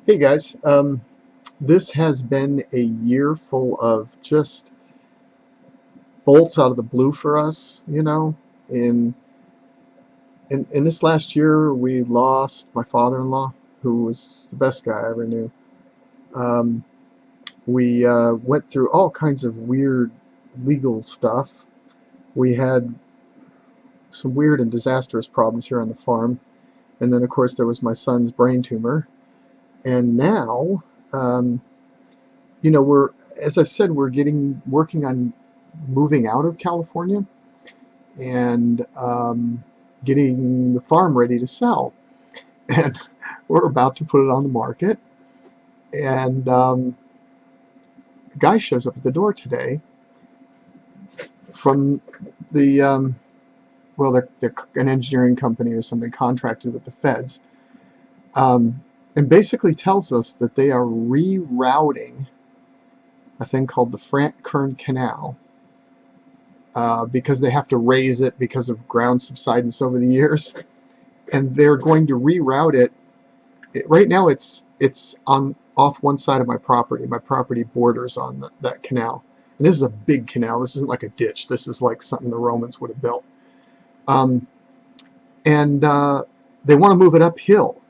Hey guys, this has been a year full of just bolts out of the blue for us, In in this last year, we lost my father-in-law, who was the best guy I ever knew. Um, we went through all kinds of weird legal stuff. We had some weird and disastrous problems here on the farm, and then of course there was my son's brain tumor. And now, um, we're, as I've said, we're getting working on moving out of California and getting the farm ready to sell. And we're about to put it on the market. And a guy shows up at the door today from the, well, they're an engineering company or something contracted with the feds, and basically tells us that they are rerouting a thing called the Frank Kern Canal because they have to raise it because of ground subsidence over the years, and they're going to reroute it. Right now, it's on off one side of my property. My property borders on that canal, and this is a big canal. This isn't like a ditch. This is like something the Romans would have built. Um, and they want to move it uphill,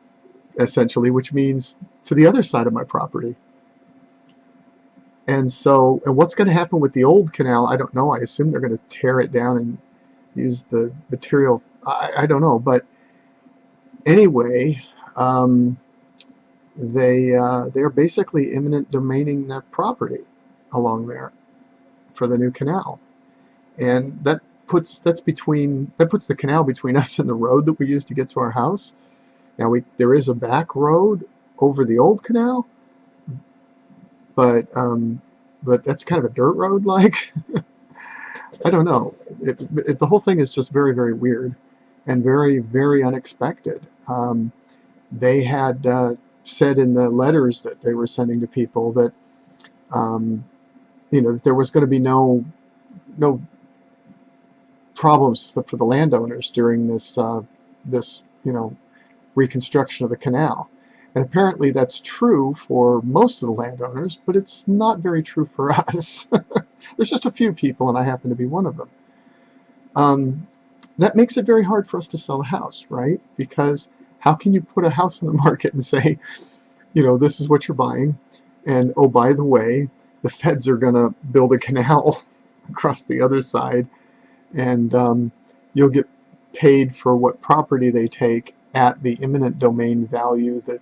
essentially, which means to the other side of my property. And what's going to happen with the old canal? I don't know. I assume they're going to tear it down and use the material. I don't know, but anyway, they're basically eminent domaining that property along there for the new canal, and that puts the canal between us and the road that we use to get to our house. Now there is a back road over the old canal, but that's kind of a dirt road, like. I don't know. The whole thing is just very, very weird and very, very unexpected. They had said in the letters that they were sending to people that um, that there was going to be no problems for the landowners during this reconstruction of the canal. And apparently that's true for most of the landowners, but it's not very true for us. There's just a few people, and I happen to be one of them. Um, that makes it very hard for us to sell a house, right? Because how can you put a house on the market and say, this is what you're buying, and oh, by the way, the feds are going to build a canal across the other side, and you'll get paid for what property they take at the eminent domain value that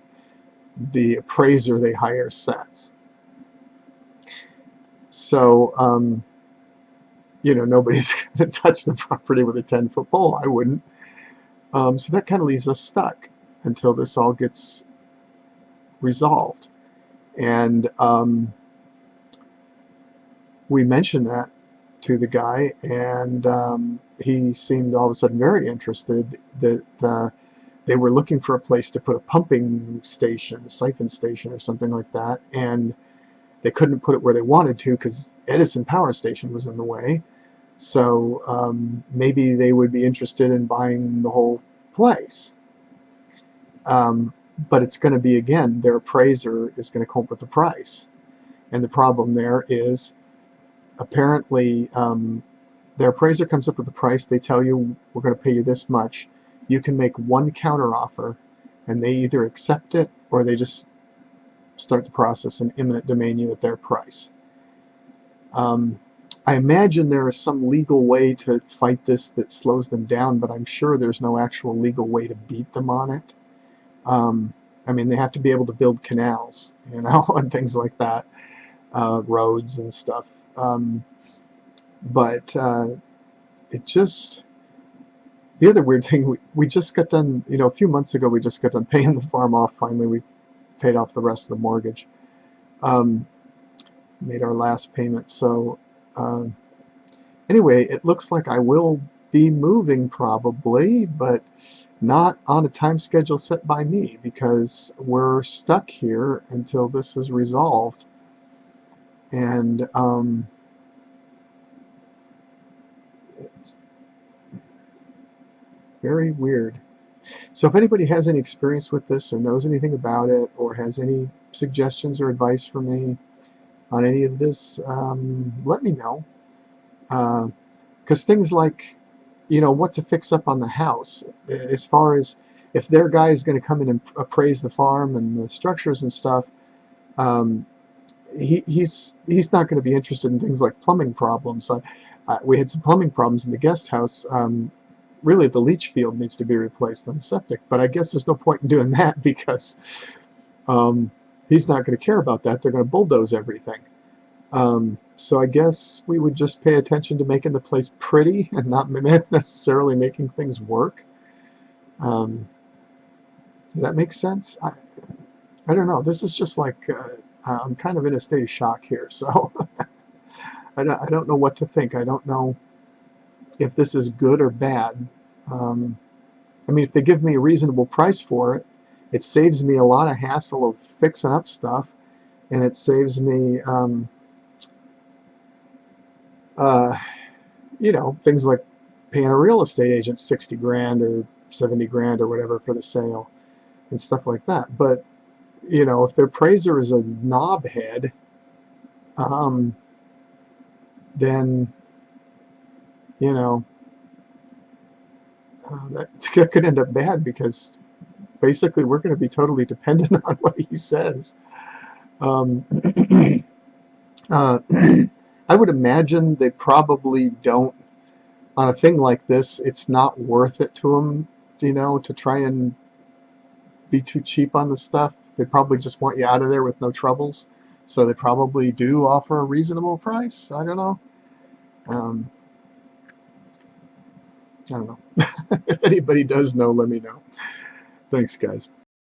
the appraiser they hire sets. So, nobody's going to touch the property with a 10-foot pole. I wouldn't. So that kind of leaves us stuck until this all gets resolved. And we mentioned that to the guy, and he seemed all of a sudden very interested that they were looking for a place to put a pumping station, a siphon station or something like that, and they couldn't put it where they wanted to because Edison Power Station was in the way. So maybe they would be interested in buying the whole place. Um, but it's going to be, again, their appraiser is going to come up with the price. And the problem there is apparently their appraiser comes up with the price. They tell you, we're going to pay you this much. You can make one counteroffer, and they either accept it or they just start the process and eminent domain you at their price. I imagine there is some legal way to fight this that slows them down, but I'm sure there's no actual legal way to beat them on it. I mean, they have to be able to build canals, and things like that, roads and stuff. But it just, the other weird thing, we just got done, a few months ago, we just got done paying the farm off. Finally, we paid off the rest of the mortgage. Um, Made our last payment. So anyway, it looks like I will be moving probably, but not on a time schedule set by me because we're stuck here until this is resolved. And it's very weird. So if anybody has any experience with this or knows anything about it or has any suggestions or advice for me on any of this, let me know. Because things like, what to fix up on the house, as far as if their guy is going to come in and appraise the farm and the structures and stuff, um, he's not going to be interested in things like plumbing problems. We had some plumbing problems in the guest house. Really, the leach field needs to be replaced on the septic, but I guess there's no point in doing that because um, he's not going to care about that. They're going to bulldoze everything. So I guess we would just pay attention to making the place pretty and not necessarily making things work. Um, does that make sense? I don't know. This is just like I'm kind of in a state of shock here, so I don't know what to think. I don't know if this is good or bad. Um, I mean, if they give me a reasonable price for it, it saves me a lot of hassle of fixing up stuff, and it saves me, uh, things like paying a real estate agent 60 grand or 70 grand or whatever for the sale and stuff like that. But, if their appraiser is a knobhead, um, then, you know, that could end up bad because basically we're going to be totally dependent on what he says. Um, uh, I would imagine they probably don't, on a thing like this, it's not worth it to them, to try and be too cheap on the stuff. They probably just want you out of there with no troubles. So they probably do offer a reasonable price. I don't know. Um, I don't know. If anybody does know, let me know. Thanks, guys.